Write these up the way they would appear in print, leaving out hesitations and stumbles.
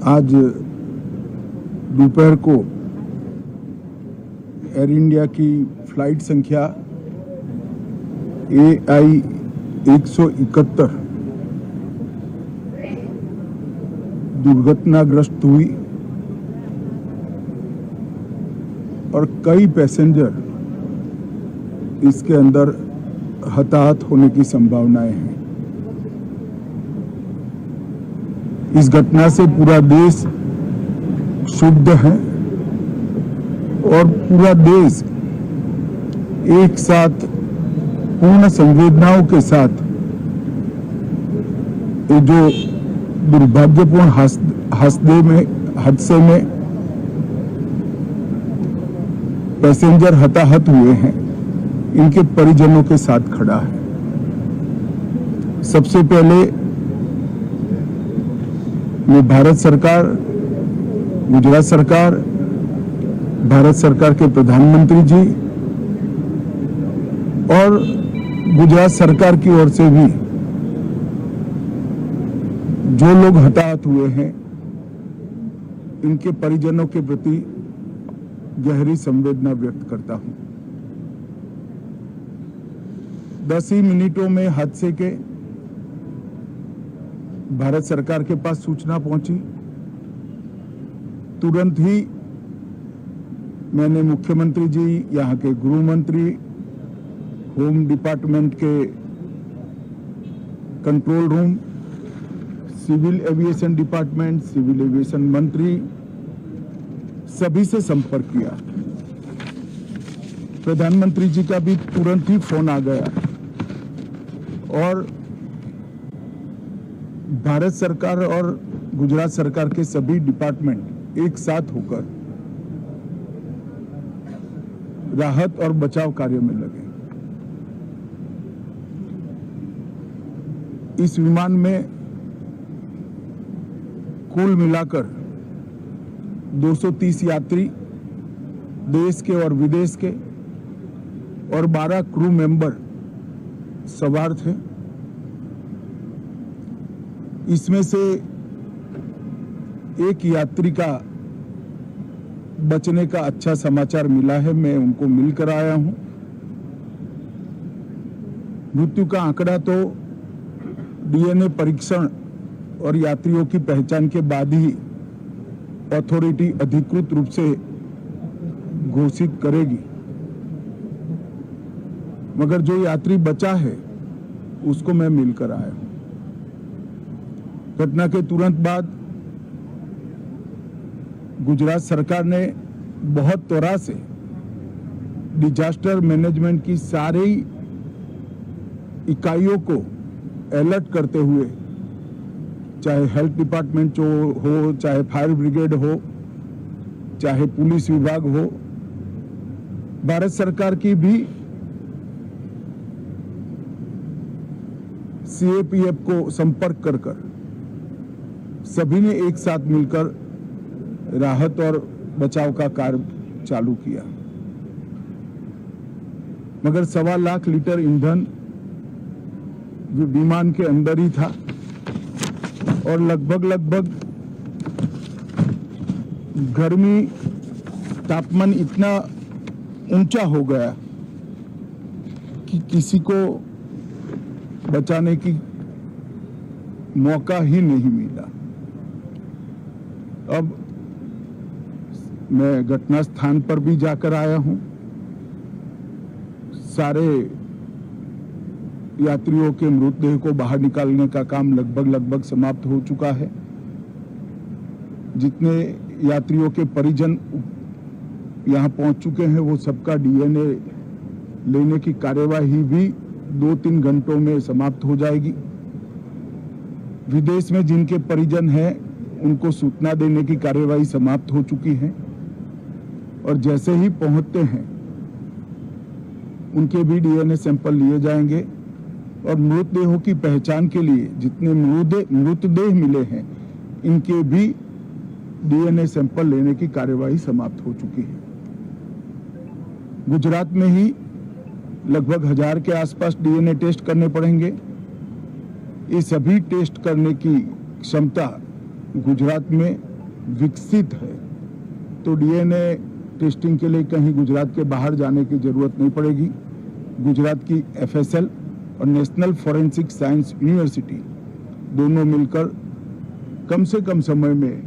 आज दोपहर को एयर इंडिया की फ्लाइट संख्या AI 171 दुर्घटनाग्रस्त हुई और कई पैसेंजर इसके अंदर हताहत होने की संभावनाएं हैं। इस घटना से पूरा देश क्षुब्ध है और पूरा देश एक साथ पूर्ण संवेदनाओं के साथ ये जो दुर्भाग्यपूर्ण हादसे में पैसेंजर हताहत हुए हैं, इनके परिजनों के साथ खड़ा है। सबसे पहले मैं भारत सरकार, गुजरात सरकार, भारत सरकार के प्रधानमंत्री जी और गुजरात सरकार की ओर से भी जो लोग हताहत हुए हैं, इनके परिजनों के प्रति गहरी संवेदना व्यक्त करता हूं। 10 ही मिनटों में हादसे के भारत सरकार के पास सूचना पहुंची। तुरंत ही मैंने मुख्यमंत्री जी, यहाँ के गृह मंत्री, होम डिपार्टमेंट के control room, civil aviation department, civil aviation मंत्री, सभी से संपर्क किया। प्रधानमंत्री जी का भी तुरंत ही फोन आ गया और भारत सरकार और गुजरात सरकार के सभी डिपार्टमेंट एक साथ होकर राहत और बचाव कार्य में लगे। इस विमान में कुल मिलाकर 230 यात्री देश के और विदेश के और 12 क्रू मेंबर सवार थे। इसमें से एक यात्री का बचने का अच्छा समाचार मिला है, मैं उनको मिलकर आया हूं। मृत्यु का आंकड़ा तो DNA परीक्षण और यात्रियों की पहचान के बाद ही अथॉरिटी अधिकृत रूप से घोषित करेगी, मगर जो यात्री बचा है उसको मैं मिलकर आया हूं। घटना के तुरंत बाद गुजरात सरकार ने बहुत त्वरा से डिजास्टर मैनेजमेंट की सारी इकाइयों को अलर्ट करते हुए, चाहे हेल्थ डिपार्टमेंट हो, चाहे फायर ब्रिगेड हो, चाहे पुलिस विभाग हो, भारत सरकार की भी CAPF को संपर्क कर सभी ने एक साथ मिलकर राहत और बचाव का कार्य चालू किया। मगर 1.25 लाख लीटर ईंधन विमान के अंदर ही था और लगभग गर्मी, तापमान इतना ऊंचा हो गया कि किसी को बचाने की मौका ही नहीं मिला। अब मैं घटना स्थान पर भी जाकर आया हूं। सारे यात्रियों के मृतदेह को बाहर निकालने का काम लगभग समाप्त हो चुका है। जितने यात्रियों के परिजन यहां पहुंच चुके हैं, वो सबका DNA लेने की कार्यवाही भी 2-3 घंटों में समाप्त हो जाएगी। विदेश में जिनके परिजन हैं, उनको सूचना देने की कार्यवाही समाप्त हो चुकी है और जैसे ही पहुंचते हैं उनके भी DNA सैंपल लिए जाएंगे और मृतदेहों की पहचान के लिए जितने मृतदेह मिले हैं, इनके भी DNA सैंपल लेने की कार्यवाही समाप्त हो चुकी है। गुजरात में ही लगभग 1000 के आसपास DNA टेस्ट करने पड़ेंगे। ये सभी टेस्ट करने की क्षमता गुजरात में विकसित है तो डीएनए टेस्टिंग के लिए कहीं गुजरात के बाहर जाने की जरूरत नहीं पड़ेगी। गुजरात की एफएसएल और नेशनल फॉरेंसिक साइंस यूनिवर्सिटी दोनों मिलकर कम से कम समय में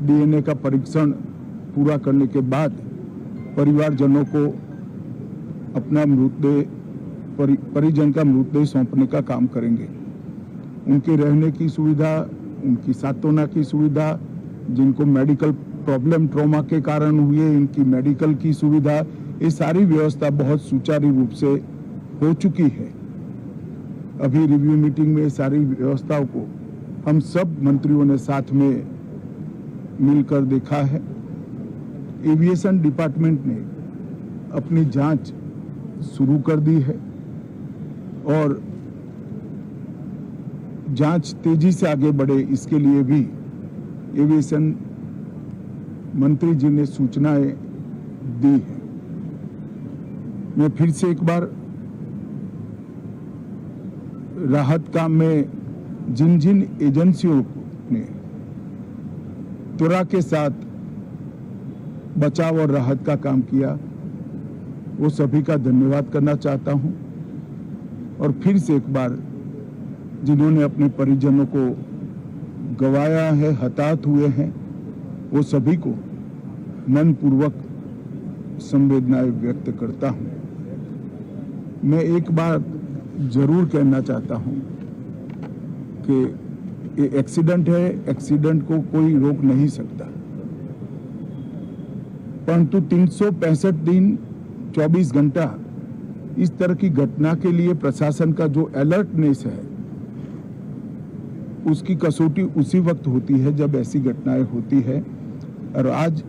डीएनए का परीक्षण पूरा करने के बाद परिवारजनों को अपना मृतदेह परिजन का मृतदेह सौंपने का काम करेंगे। उनके रहने की सुविधा, उनकी सांत्वना की सुविधा, जिनको मेडिकल प्रॉब्लम ट्रॉमा के कारण हुए इनकी मेडिकल की सुविधा, ये सारी व्यवस्था बहुत सुचारू रूप से हो चुकी है। अभी रिव्यू मीटिंग में सारी व्यवस्थाओं को हम सब मंत्रियों ने साथ में मिलकर देखा है। एविएशन डिपार्टमेंट ने अपनी जांच शुरू कर दी है और जांच तेजी से आगे बढ़े इसके लिए भी एविएशन मंत्री जी ने सूचनाएं दी है। मैं फिर से एक बार राहत काम में जिन जिन एजेंसियों ने त्वरा के साथ बचाव और राहत का काम किया वो सभी का धन्यवाद करना चाहता हूं और फिर से एक बार जिन्होंने अपने परिजनों को गंवाया है, हताहत हुए हैं, वो सभी को मनपूर्वक संवेदनाएं व्यक्त करता हूं। मैं एक बात जरूर कहना चाहता हूं कि ये एक्सीडेंट है, एक्सीडेंट को कोई रोक नहीं सकता, परंतु 365 दिन 24 घंटा इस तरह की घटना के लिए प्रशासन का जो अलर्टनेस है उसकी कसौटी उसी वक्त होती है जब ऐसी घटनाएं होती है। और आज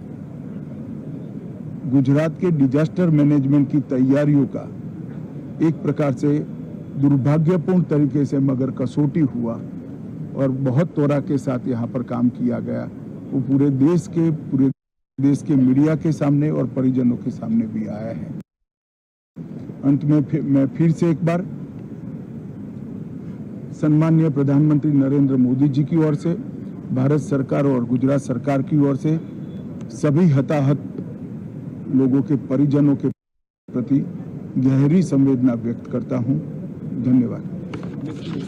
गुजरात के डिजास्टर मैनेजमेंट की तैयारियों का एक प्रकार से दुर्भाग्यपूर्ण तरीके से मगर कसौटी हुआ और बहुत त्वरा के साथ यहाँ पर काम किया गया, वो पूरे देश के मीडिया के सामने और परिजनों के सामने भी आया है। अंत में मैं फिर से एक बार सम्माननीय प्रधानमंत्री नरेंद्र मोदी जी की ओर से, भारत सरकार और गुजरात सरकार की ओर से सभी हताहत लोगों के परिजनों के प्रति गहरी संवेदना व्यक्त करता हूं। धन्यवाद।